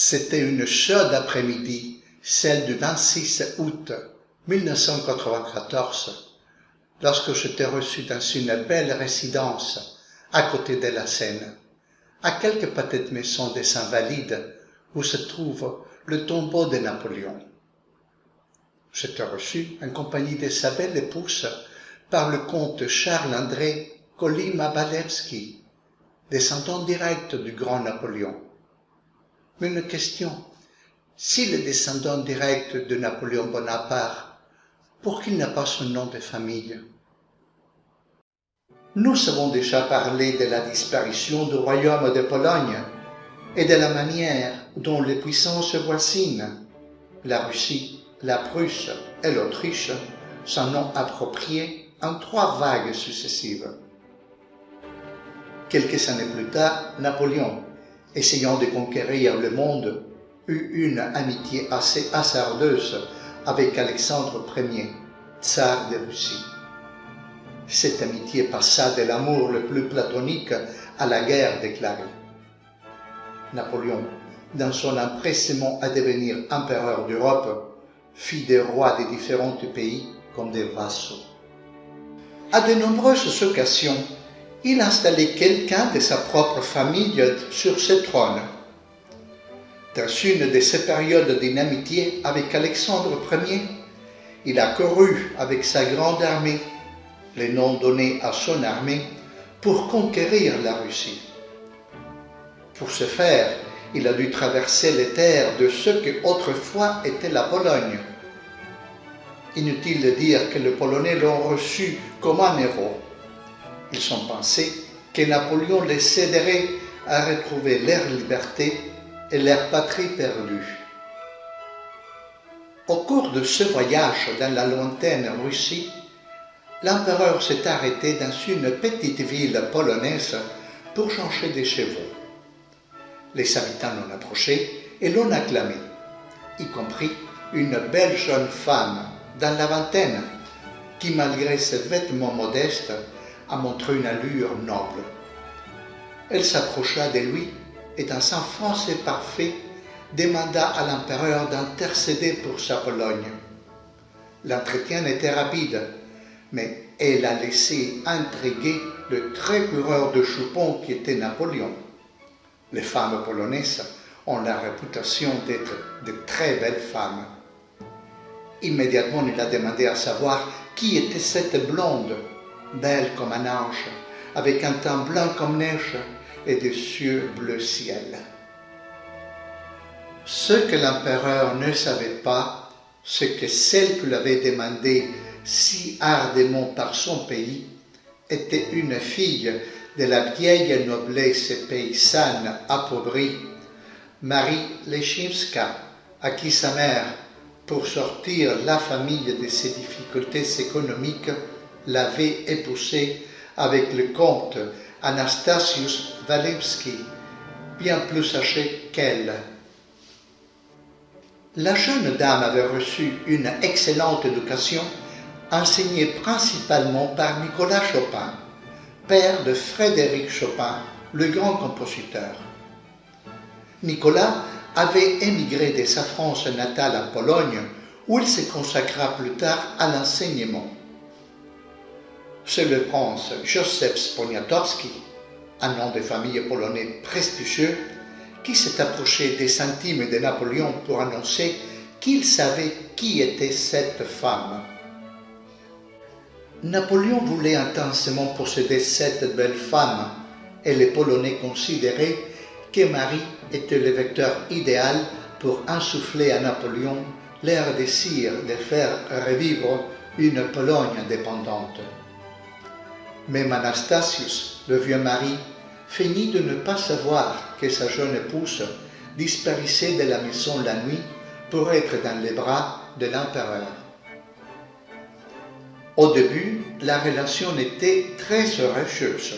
C'était une chaude après-midi, celle du 26 août 1994, lorsque je t'ai reçu dans une belle résidence à côté de la Seine, à quelques petites maisons des Invalides où se trouve le tombeau de Napoléon. Je t'ai reçu en compagnie de sa belle épouse par le comte Charles-André Kolyma-Walewski, descendant direct du grand Napoléon. Mais une question, s'il est descendant direct de Napoléon Bonaparte, pour qu'il n'a pas son nom de famille? Nous avons déjà parlé de la disparition du royaume de Pologne et de la manière dont les puissances voisines, la Russie, la Prusse et l'Autriche, s'en ont approprié en 3 vagues successives. Quelques années plus tard, Napoléon, essayant de conquérir le monde, eut une amitié assez hasardeuse avec Alexandre Ier, tsar de Russie. Cette amitié passa de l'amour le plus platonique à la guerre déclarée. Napoléon, dans son empressement à devenir empereur d'Europe, fit des rois des différents pays comme des vassaux. À de nombreuses occasions, il installait quelqu'un de sa propre famille sur ce trône. Dans une de ces périodes d'inamitié avec Alexandre Ier, il a couru avec sa grande armée, le nom donné à son armée, pour conquérir la Russie. Pour ce faire, il a dû traverser les terres de ce que autrefois était la Pologne. Inutile de dire que les Polonais l'ont reçu comme un héros. Ils ont pensé que Napoléon les aiderait à retrouver leur liberté et leur patrie perdue. Au cours de ce voyage dans la lointaine Russie, l'empereur s'est arrêté dans une petite ville polonaise pour changer de chevaux. Les habitants l'ont approché et l'ont acclamé, y compris une belle jeune femme dans la vingtaine qui, malgré ses vêtements modestes, a montré une allure noble. Elle s'approcha de lui et, dans un français parfait, demanda à l'empereur d'intercéder pour sa Pologne. L'entretien était rapide, mais elle a laissé intriguer le trépureur de jupons qui était Napoléon. Les femmes polonaises ont la réputation d'être de très belles femmes. Immédiatement, il a demandé à savoir qui était cette blonde, belle comme un ange, avec un teint blanc comme neige et des yeux bleu ciel. Ce que l'empereur ne savait pas, c'est que celle qui l'avait demandé si ardemment par son pays était une fille de la vieille noblesse paysanne appauvrie, Marie Leszczyńska, à qui sa mère, pour sortir la famille de ses difficultés économiques, l'avait épousée avec le comte Anastasius Walewski, bien plus âgé qu'elle. La jeune dame avait reçu une excellente éducation, enseignée principalement par Nicolas Chopin, père de Frédéric Chopin, le grand compositeur. Nicolas avait émigré de sa France natale en Pologne, où il se consacra plus tard à l'enseignement. C'est le prince Józef Poniatowski, un nom de famille polonais prestigieux, qui s'est approché des intimes de Napoléon pour annoncer qu'il savait qui était cette femme. Napoléon voulait intensément posséder cette belle femme, et les Polonais considéraient que Marie était le vecteur idéal pour insuffler à Napoléon leur désir de faire revivre une Pologne indépendante. Même Anastasius, le vieux mari, feignit de ne pas savoir que sa jeune épouse disparaissait de la maison la nuit pour être dans les bras de l'empereur. Au début, la relation était très heureuse.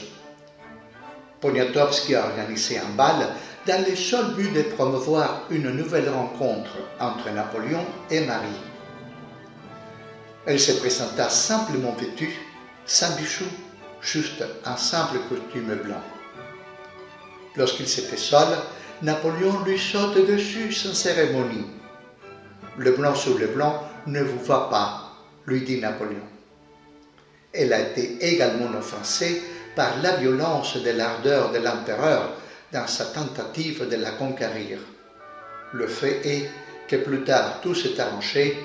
Poniatowski a organisé un bal dans le seul but de promouvoir une nouvelle rencontre entre Napoléon et Marie. Elle se présenta simplement vêtue, sans bijoux, juste un simple costume blanc. Lorsqu'ils étaient seuls, Napoléon lui saute dessus sans cérémonie. Le blanc sur le blanc ne vous va pas, lui dit Napoléon. Elle a été également offensée par la violence de l'ardeur de l'empereur dans sa tentative de la conquérir. Le fait est que plus tard tout s'est arrangé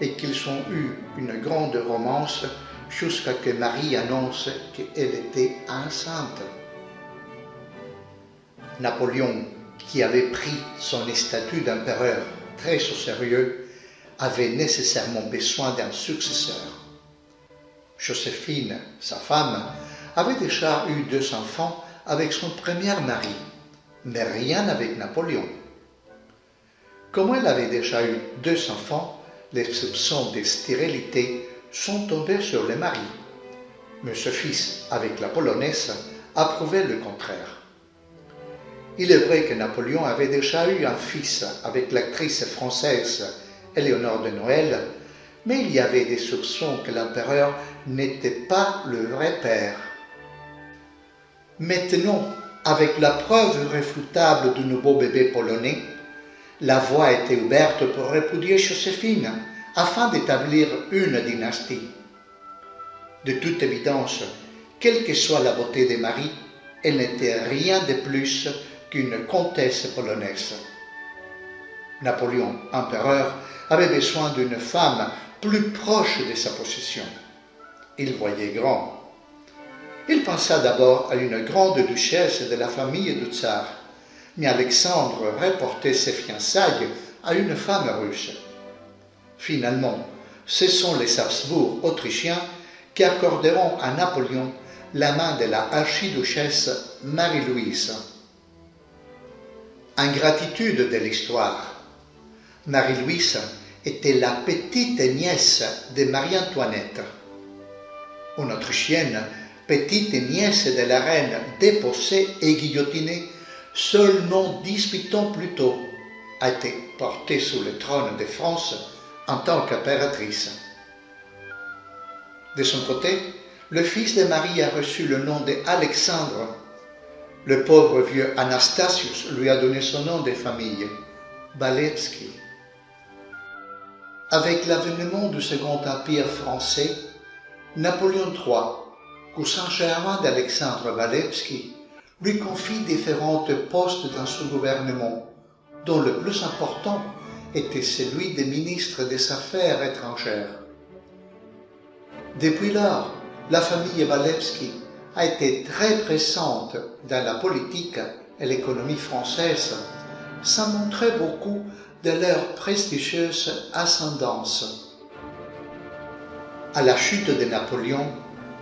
et qu'ils ont eu une grande romance jusqu'à que Marie annonce qu'elle était enceinte. Napoléon, qui avait pris son statut d'empereur très au sérieux, avait nécessairement besoin d'un successeur. Joséphine, sa femme, avait déjà eu 2 enfants avec son premier mari, mais rien avec Napoléon. Comme elle avait déjà eu 2 enfants, les soupçons de stérilité sont tombés sur le mari. Mais ce fils, avec la polonaise, a prouvé le contraire. Il est vrai que Napoléon avait déjà eu un fils avec l'actrice française Éléonore de Noël, mais il y avait des soupçons que l'empereur n'était pas le vrai père. Maintenant, avec la preuve irréfutable du nouveau bébé polonais, la voie était ouverte pour répudier Joséphine afin d'établir une dynastie. De toute évidence, quelle que soit la beauté de Marie, elle n'était rien de plus qu'une comtesse polonaise. Napoléon, empereur, avait besoin d'une femme plus proche de sa position. Il voyait grand. Il pensa d'abord à une grande duchesse de la famille du tsar, mais Alexandre reportait ses fiançailles à une femme russe. Finalement, ce sont les Habsbourg autrichiens qui accorderont à Napoléon la main de la archiduchesse Marie-Louise. Ingratitude de l'histoire. Marie-Louise était la petite nièce de Marie-Antoinette. Une Autrichienne, petite nièce de la reine déposée et guillotinée seulement 18 ans plus tôt, a été portée sur le trône de France en tant qu'impératrice. De son côté, le fils de Marie a reçu le nom d'Alexandre. Le pauvre vieux Anastasius lui a donné son nom de famille, Walewski. Avec l'avènement du Second Empire français, Napoléon III, cousin germain d'Alexandre Walewski, lui confie différents postes dans son gouvernement, dont le plus important était celui de ministre des Affaires étrangères. Depuis lors, la famille Walewski a été très présente dans la politique et l'économie française, sans montrer beaucoup de leur prestigieuse ascendance. À la chute de Napoléon,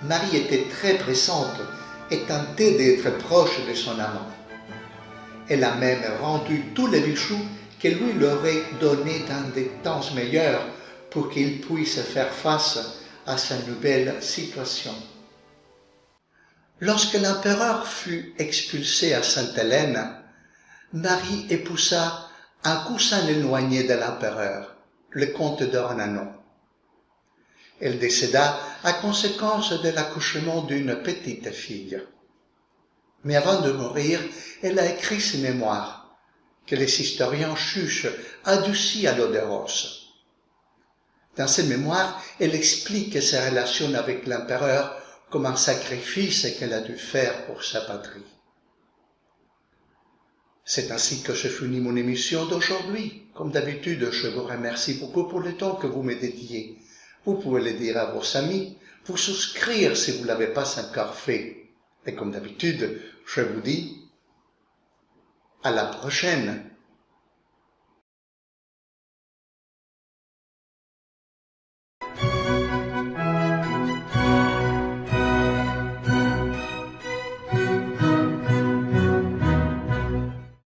Marie était très présente et tentait d'être proche de son amant. Elle a même rendu tous les bijoux qu'elle lui aurait donnés dans des temps meilleurs pour qu'il puisse faire face à sa nouvelle situation. Lorsque l'empereur fut expulsé à Sainte-Hélène, Marie épousa un cousin éloigné de l'empereur, le comte d'Ornano. Elle décéda à conséquence de l'accouchement d'une petite fille. Mais avant de mourir, elle a écrit ses mémoires, que les historiens jugent adoucies à l'eau de rose. Dans ses mémoires, elle explique ses relations avec l'empereur comme un sacrifice qu'elle a dû faire pour sa patrie. C'est ainsi que je finis mon émission d'aujourd'hui. Comme d'habitude, je vous remercie beaucoup pour le temps que vous me dédiez. Vous pouvez le dire à vos amis, vous souscrire si vous ne l'avez pas encore fait. Et comme d'habitude, je vous dis à la prochaine.